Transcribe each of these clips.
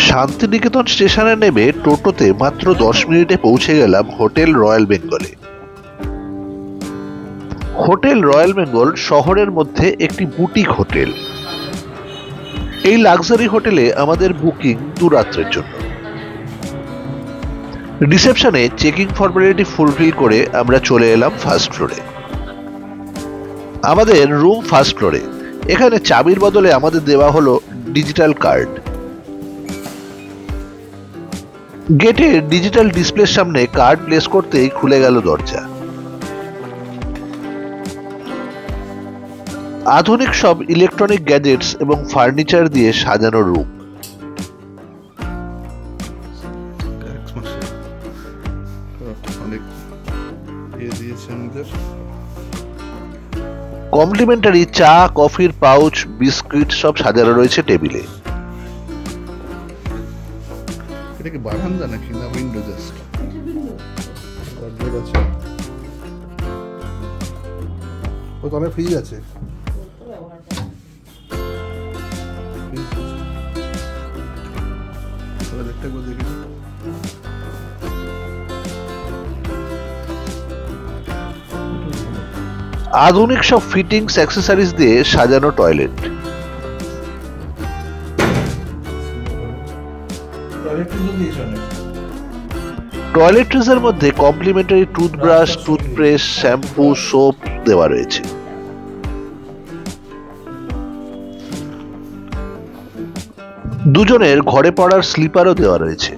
শান্তিনিকেতন স্টেশনে নেমে টোটোতে মাত্র 10 মিনিটে পৌঁছে গেলাম হোটেল রয়্যাল বেঙ্গলে। হোটেল রয়্যাল বেঙ্গল শহরের মধ্যে একটি বুটিক হোটেল। এই লাক্সারি হোটেলে আমাদের বুকিং 2 রাত্রের জন্য। রিসেপশনে চেকিং ফর্মালিটি ফুলফিল করে আমরা চলে এলাম ফার্স্ট ফ্লোরে। আমাদের রুম ফার্স্ট ফ্লোরে। এখানে চাবির বদলে আমাদের দেওয়া হলো ডিজিটাল কার্ড। গেটে ডিজিটাল ডিসপ্লের সামনে কার্ড প্লেস করতেই খুলে গেল দরজা। আধুনিক সব ইলেকট্রনিক গ্যাজেটস এবং ফার্নিচার দিয়ে সাজানো রুম। কমপ্লিমেন্টারি চা, কফির পাউচ, বিস্কিট সব সাজানো রয়েছে টেবিলে। এটা কি বারান্দা নাকি না উইন্ডো? জাস্ট ওখানে ফ্রিজ আছে। আধুনিক সব ফিটিংস অ্যাক্সেসরিজ দিয়ে সাজানো টয়লেট। টয়লেট্রিজের মধ্যে complimentary toothbrush, toothpaste, shampoo, soap দেওয়া রয়েছে। দুজনের ঘরে পড়ার স্লিপারও দেওয়া রয়েছে।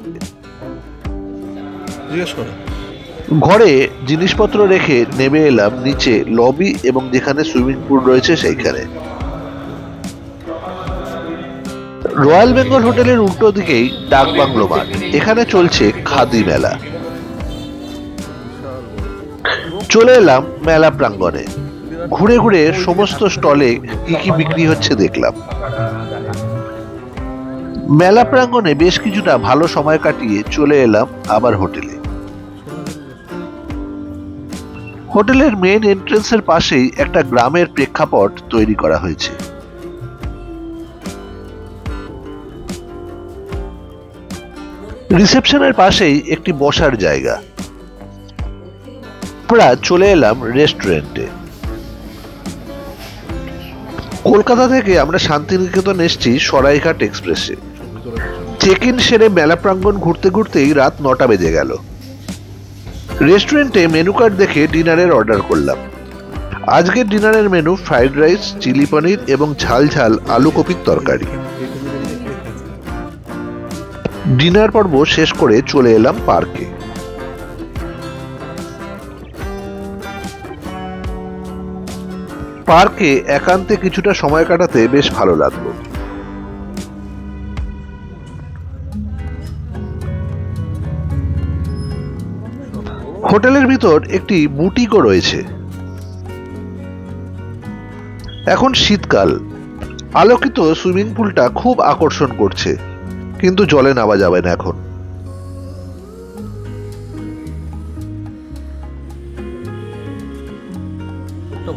ঘরে জিনিসপত্র রেখে নেমে এলাম নিচে লবি এবং যেখানে সুইমিং পুল রয়েছে সেইখানে। রয়্যাল বেঙ্গল হোটেলের উল্টো দিকেই ডাক বাংলো মাঠ। এখানে চলছে খাদি মেলা। চলে এলাম মেলা প্রাঙ্গণে। ঘুরে ঘুরে সমস্ত স্টলে কি কি বিক্রি হচ্ছে দেখলাম। মেলা প্রাঙ্গণে বেশ কিছুটা ভালো সময় কাটিয়ে চলে এলাম আবার হোটেলে। হোটেলের মেইন এন্ট্রেন্সের পাশেই একটা গ্রামের প্রেক্ষাপট তৈরি করা হয়েছে। রিসেপশনের পাশেই একটি বসার জায়গা। আমরা চলে এলাম রেস্টুরেন্টে। কলকাতা থেকে আমরা শান্তিনিকেতন এসেছি সরাইঘাট এক্সপ্রেসে। চেক ইন সেরে মেলা প্রাঙ্গণ ঘুরতে ঘুরতেই রাত 9টা বেজে গেল। রেস্টুরেন্টে মেনু কার্ড দেখে ডিনারের অর্ডার করলাম। আজকের ডিনারের মেনু ফ্রাইড রাইস, চিলি পনির এবং ঝাল ঝাল আলু কপির তরকারি। ডিনার পর্ব শেষ করে চলে এলাম পার্কে। পার্কে একান্তে কিছুটা সময় কাটাতে বেশ ভালো লাগলো। হোটেলের ভিতর একটি বুটিকও রয়েছে। এখন শীতকাল, আলোকিত সুইমিং পুলটা খুব আকর্ষণ করছে, কিন্তু জলে নামা যাবে না এখন।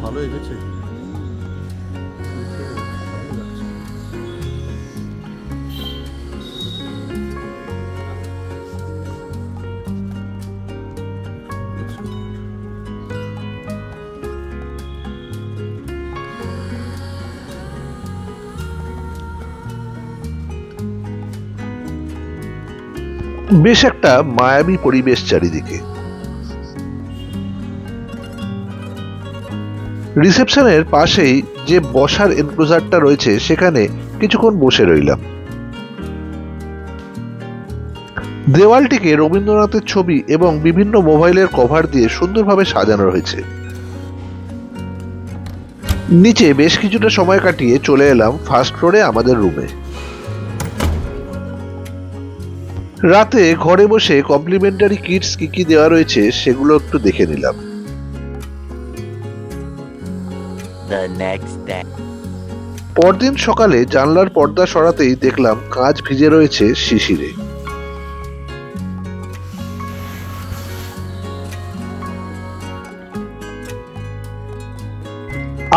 ভালো এসেছে। বেশ একটা মায়াবী পরিবেশ চারিদিকে। রিসেপশনের পাশেই যে বসার এনক্লোজারটা রয়েছে সেখানে কিছুক্ষণ বসে রইলাম। দেওয়ালটিকে রবীন্দ্রনাথের ছবি এবং বিভিন্ন মোবাইলের কভার দিয়ে সুন্দরভাবে সাজানো রয়েছে। নিচে বেশ কিছুটা সময় কাটিয়ে চলে এলাম ফার্স্ট ফ্লোরে আমাদের রুমে। রাতে ঘরে বসে কমপ্লিমেন্টারি কিটস কি কি দেওয়া রয়েছে সেগুলো একটু দেখে নিলাম। পরদিন সকালে জানলার পর্দা সরাতেই দেখলাম কাঁচ ভিজে রয়েছে শিশিরে।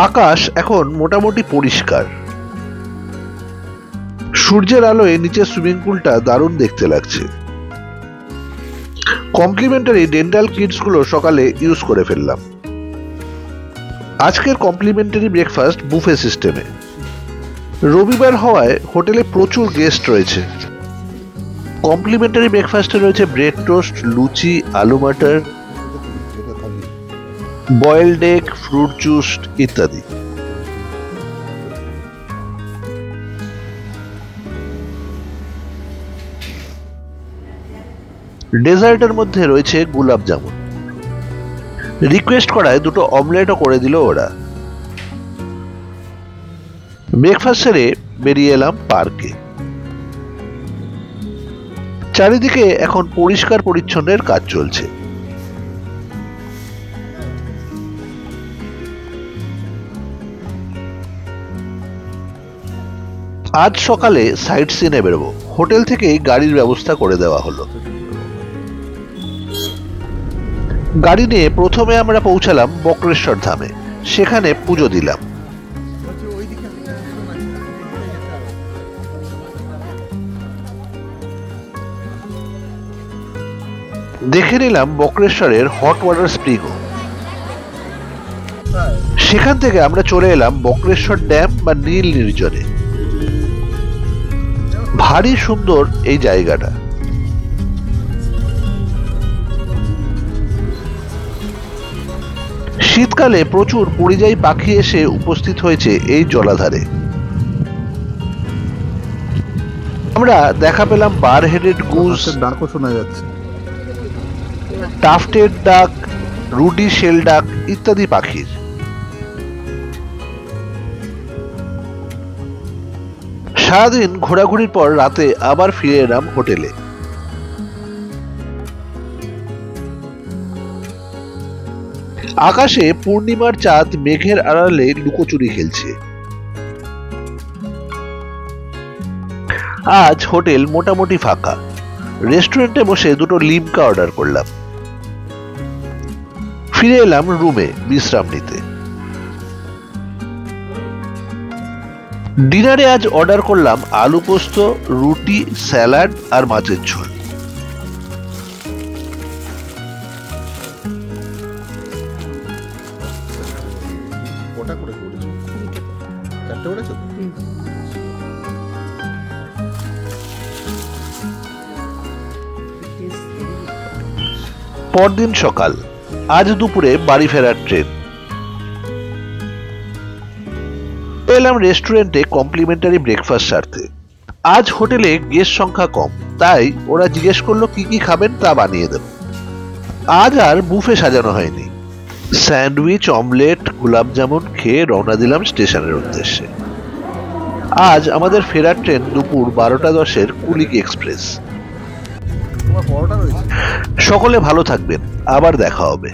আকাশ এখন মোটামুটি পরিষ্কার। সূর্যের আলোয় নিচের সুইমিং পুলটা দারুণ দেখতে লাগছে। কমপ্লিমেন্টারি ডেন্টাল কিটস গুলো সকালে ইউজ করে ফেললাম। আজকের কমপ্লিমেন্টারি ব্রেকফাস্ট বুফে সিস্টেমে। রবিবার হওয়ায় হোটেলে প্রচুর গেস্ট রয়েছে। কমপ্লিমেন্টারি ব্রেকফাস্টে রয়েছে ব্রেড টোস্ট, লুচি, আলু মাটার, বয়েলড এগ, ফ্রুট জুস ইত্যাদি। ডেজার্টের মধ্যে রয়েছে গোলাপ জামুন। রিকোয়েস্ট করায় দুটো অমলেটও করে দিল ওরা। ব্রেকফাস্ট সেরে বেরিয়ে এলাম পার্কে। চারিদিকে এখন পরিষ্কার পরিচ্ছন্নের কাজ চলছে। আজ সকালে সাইট সিনে বেরোবো। হোটেল থেকেই গাড়ির ব্যবস্থা করে দেওয়া হলো। গাড়ি নিয়ে প্রথমে আমরা পৌঁছালাম বক্রেশ্বর ধামে। সেখানে পুজো দিলাম। দেখে নিলাম বক্রেশ্বরের হট ওয়াটার স্প্রিংও। সেখান থেকে আমরা চলে এলাম বক্রেশ্বর ড্যাম বা নীল নির্জনে। ভারী সুন্দর এই জায়গাটা। শীতকালে প্রচুর পরিযায়ী পাখি এসে উপস্থিত হয়েছে এই জলাধারে। আমরা দেখা পেলাম বার হেডেড গুজ, ডাকও শোনা যাচ্ছে, টাফটেড ডাক, রুডি শেল ডাক ইত্যাদি পাখির। সারাদিন ঘোরাঘুরির পর রাতে আবার ফিরে এলাম হোটেলে। আকাশে পূর্ণিমার চাঁদ মেঘের আড়ালে লুকোচুরি খেলছে। আজ হোটেল মোটামুটি ফাঁকা। রেস্টুরেন্টে বসে দুটো লিমকা অর্ডার করলাম। ফিরে এলাম রুমে বিশ্রাম নিতে। ডিনারে আজ অর্ডার করলাম আলু পোস্ত, রুটি, স্যালাড আর মাছের ঝোল। পরদিন সকাল। আজ দুপুরে বাড়ি ফেরার ট্রেন। এলাম রেস্টুরেন্টে কমপ্লিমেন্টারি ব্রেকফাস্ট সারতে। আজ হোটেলে গেস্ট সংখ্যা কম, তাই ওরা জিজ্ঞেস করলো কি কি খাবেন তা বানিয়ে দেব। আজ আর বুফে সাজানো হয়নি। স্যান্ডউইচ, অমলেট, গোলাপ জামুন খেয়ে রওনা দিলাম স্টেশনের উদ্দেশ্যে। আজ আমাদের ফেরার ট্রেন দুপুর 12:10 কুলিক এক্সপ্রেস। সকলে ভালো থাকবেন, আবার দেখা হবে।